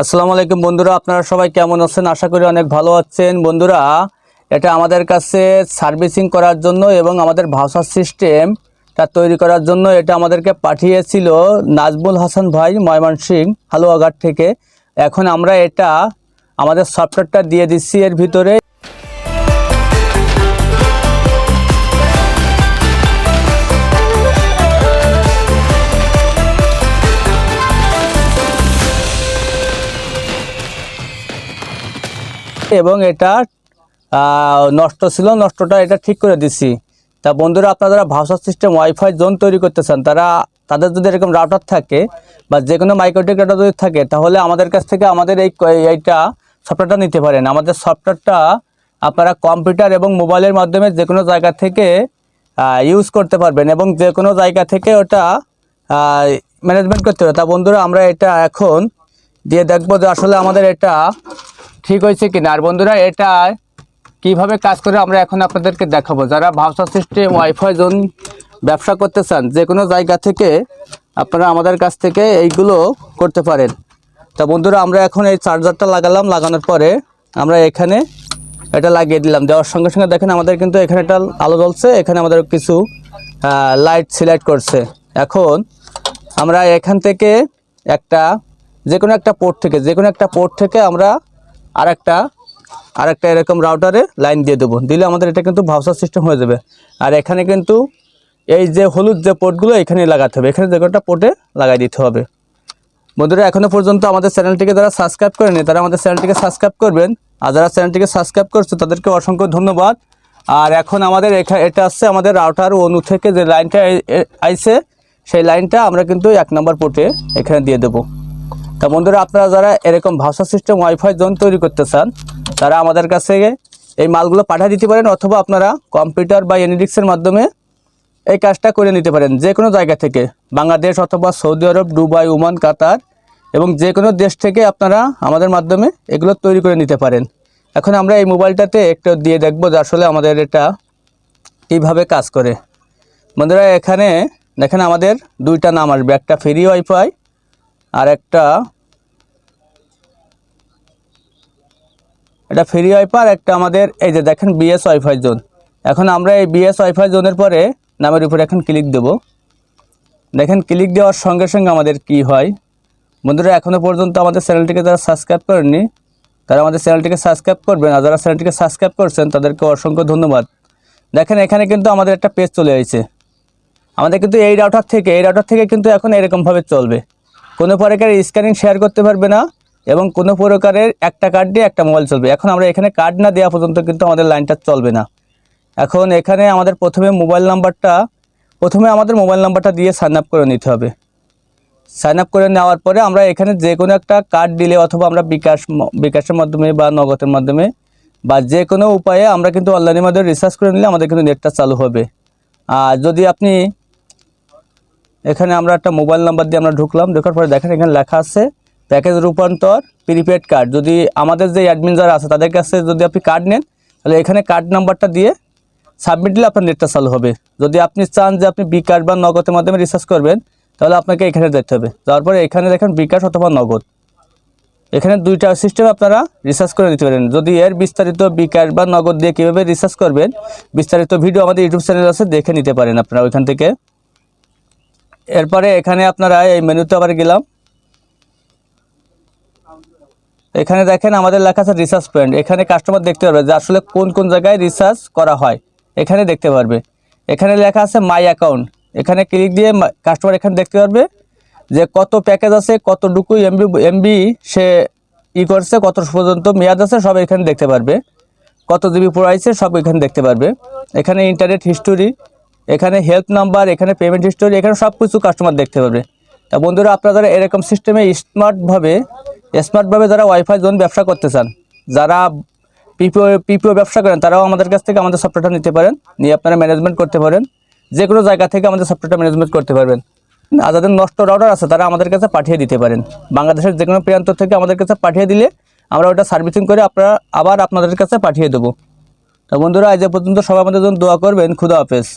আসসালামু আলাইকুম বন্ধুরা, আপনারা সবাই কেমন আছেন? আশা করি অনেক ভালো আছেন। বন্ধুরা, এটা আমাদের কাছে সার্ভিসিং করার জন্য এবং আমাদের ভাউচার সিস্টেমটা তৈরি করার জন্য এটা আমাদেরকে পাঠিয়েছিল নাজমুল হাসান ভাই, ময়মনসিংহ হালুয়াঘাট থেকে। এখন আমরা এটা আমাদের সফটওয়্যারটা দিয়ে দিচ্ছি এর ভিতরে। এবং এটা নষ্ট ছিল, নষ্টটা এটা ঠিক করে দিচ্ছি। তা বন্ধুরা, আপনারা যারা ভাউচার সিস্টেম ওয়াইফাই জোন তৈরি করতে চান, তাদের যদি এরকম রাউটার থাকে বা যে কোনো মাইক্রোটেক রাউটার যদি থাকে, তাহলে আমাদের কাছ থেকে আমাদের এইটা সফটওয়্যারটা নিতে পারেন। আমাদের সফটওয়্যারটা আপনারা কম্পিউটার এবং মোবাইলের মাধ্যমে যে কোনো জায়গা থেকে ইউজ করতে পারবেন এবং যে কোনো জায়গা থেকে ওটা ম্যানেজমেন্ট করতে পারবেন। তা বন্ধুরা, আমরা এটা এখন দিয়ে দেখবো যে আসলে আমাদের এটা ঠিক হয়েছে কিনা। আর বন্ধুরা, এটা কিভাবে কাজ করে আমরা এখন আপনাদেরকে দেখাবো। যারা ভাউচার সিস্টেম ওয়াইফাই জোন ব্যবসা করতে চান, যে কোনো জায়গা থেকে আপনারা আমাদের কাছ থেকে এইগুলো করতে পারেন। তা বন্ধুরা, আমরা এখন এই চার্জারটা লাগালাম। লাগানোর পরে আমরা এখানে এটা লাগিয়ে দিলাম। দেওয়ার সঙ্গে সঙ্গে দেখেন আমাদের কিন্তু এখানে একটা আলো জ্বলছে, এখানে আমাদের কিছু লাইট সিলেক্ট করছে। এখন আমরা এখান থেকে যে কোনো একটা পোর্ট থেকে আমরা আরেকটা এরকম রাউটারে লাইন দিয়ে দেবো। দিলে আমাদের এটা কিন্তু ভাউচার সিস্টেম হয়ে যাবে। আর এখানে কিন্তু এই যে হলুদ যে পোর্টগুলো এখানে লাগাতে হবে, এখানে যে কোনো একটা পোর্টে লাগাই দিতে হবে। বন্ধুরা, এখনও পর্যন্ত আমাদের চ্যানেলটিকে যারা সাবস্ক্রাইব করেনি তারা আমাদের চ্যানেলটিকে সাবস্ক্রাইব করবেন, আর যারা চ্যানেলটিকে সাবস্ক্রাইব করছে তাদেরকে অসংখ্য ধন্যবাদ। আর এখন আমাদের এটা আসছে আমাদের রাউটার অনু থেকে যে লাইনটা আইছে, সেই লাইনটা আমরা কিন্তু 1 নম্বর পোর্টে এখানে দিয়ে দেবো। তা বন্ধুরা, আপনারা যারা এরকম ভাউচার সিস্টেম ওয়াইফাই জোন তৈরি করতে চান, তারা আমাদের কাছে এই মালগুলো পাঠিয়ে দিতে পারেন, অথবা আপনারা কম্পিউটার বা এনিডিক্সের মাধ্যমে এই কাজটা করে নিতে পারেন যে কোনো জায়গা থেকে, বাংলাদেশ অথবা সৌদি আরব, দুবাই, ওমান, কাতার এবং যে কোনো দেশ থেকে আপনারা আমাদের মাধ্যমে এগুলো তৈরি করে নিতে পারেন। এখন আমরা এই মোবাইলটাতে একটু দিয়ে দেখবো যে আসলে আমাদের এটা কীভাবে কাজ করে। বন্ধুরা, এখানে দেখেন আমাদের দুইটা নাম আসবে, একটা ফ্রি ওয়াইফাই আর এটা ফ্রি ওয়াইফাই, একটা আমাদের এই যে দেখেন বিএস ওয়াইফাই জোন। এখন আমরা এই বিএস ওয়াইফাই জোনের পরে নামের উপরে এখন ক্লিক দেব। দেখেন ক্লিক দেওয়ার সঙ্গে সঙ্গে আমাদের কি হয়। বন্ধুরা, এখনও পর্যন্ত আমাদের চ্যানেলটিকে যারা সাবস্ক্রাইব করেননি তারা আমাদের চ্যানেলটিকে সাবস্ক্রাইব করবেন, আর যারা চ্যানেলটিকে সাবস্ক্রাইব করছেন তাদেরকে অসংখ্য ধন্যবাদ। দেখেন এখানে কিন্তু আমাদের একটা পেজ চলে আসছে। আমাদের কিন্তু এই রাউটার থেকে কিন্তু এখন এরকমভাবে চলবে। কোনো প্রকারের স্ক্যানিং শেয়ার করতে পারবে না এবং কোনো প্রকারের একটা কার্ড দিয়ে একটা মোবাইল চলবে। এখন আমরা এখানে কার্ড না দেওয়া পর্যন্ত কিন্তু আমাদের লাইনটা চলবে না। এখন এখানে আমাদের প্রথমে আমাদের মোবাইল নাম্বারটা দিয়ে সাইন আপ করে নিতে হবে। সাইন আপ করে নেওয়ার পরে আমরা এখানে যে কোনো একটা কার্ড দিলে, অথবা আমরা বিকাশের মাধ্যমে বা নগদের মাধ্যমে বা যে কোনো উপায়ে আমরা কিন্তু অনলাইনের মাধ্যমে রিচার্জ করে নিলে আমাদের কিন্তু নেটটা চালু হবে। আর যদি আপনি এখানে আমরা একটা মোবাইল নাম্বার দিয়ে আমরা ঢোকার পরে দেখেন এখানে লেখা আছে প্যাকেজ রূপান্তর প্রিপেড কার্ড। যদি আমাদের যে অ্যাডমিন যারা আছে তাদের কাছে যদি আপনি কার্ড নেন, তাহলে এখানে কার্ড নাম্বারটা দিয়ে সাবমিট দিলে আপনার নেটটা চালু হবে। যদি আপনি চান যে আপনি বিকাশ বা নগদের মাধ্যমে রিচার্জ করবেন, তাহলে আপনাকে এখানে যেতে হবে। যাওয়ার পরে এখানে দেখেন বিকাশ অথবা নগদ, এখানে দুইটা সিস্টেম আপনারা রিচার্জ করে নিতে পারেন। যদি এর বিস্তারিত বিকাশ বা নগদ দিয়ে কীভাবে রিচার্জ করবেন বিস্তারিত ভিডিও আমাদের ইউটিউব চ্যানেল আছে, দেখে নিতে পারেন আপনারা ওইখান থেকে। এরপরে এখানে আপনারা এই মেনুতে আবার গেলাম। এখানে দেখেন আমাদের লেখা আছে রিচার্জ পয়েন্ট। এখানে কাস্টমার দেখতে পারবে যে আসলে কোন কোন জায়গায় রিচার্জ করা হয়, এখানে দেখতে পারবে। এখানে লেখা আছে মাই অ্যাকাউন্ট, এখানে ক্লিক দিয়ে কাস্টমার এখানে দেখতে পারবে যে কত প্যাকেজ আছে, কতটুকু এমবি সে করছে, কত পর্যন্ত মেয়াদ আছে, সব এখানে দেখতে পারবে। কত জিবি পুরাইছে সব এখানে দেখতে পারবে। এখানে ইন্টারনেট হিস্টোরি, এখানে হেল্প নাম্বার, এখানে পেমেন্ট হিস্টোরি, এখানে সব কিছু কাস্টমার দেখতে পারবে। তা বন্ধুরা, আপনারা এরকম সিস্টেমে স্মার্টভাবে যারা ওয়াইফাই জোন ব্যবসা করতে চান, যারা পিপিও ব্যবসা করেন, তারাও আমাদের কাছ থেকে আমাদের সফটওয়্যারটা নিতে পারেন, নিয়ে আপনারা ম্যানেজমেন্ট করতে পারেন। যে কোনো জায়গা থেকে আমাদের সফটওয়্যারটা ম্যানেজমেন্ট করতে পারবেন। আর যাদের নষ্ট রাউটার আছে তারা আমাদের কাছে পাঠিয়ে দিতে পারেন। বাংলাদেশের যে কোনো প্রান্ত থেকে আমাদের কাছে পাঠিয়ে দিলে আমরা ওটা সার্ভিসিং করে আবার আপনাদের কাছে পাঠিয়ে দেবো। তো বন্ধুরা, আজ পর্যন্ত সবাই আমাদের জন্য দোয়া করবেন। খুদা হাফেজ।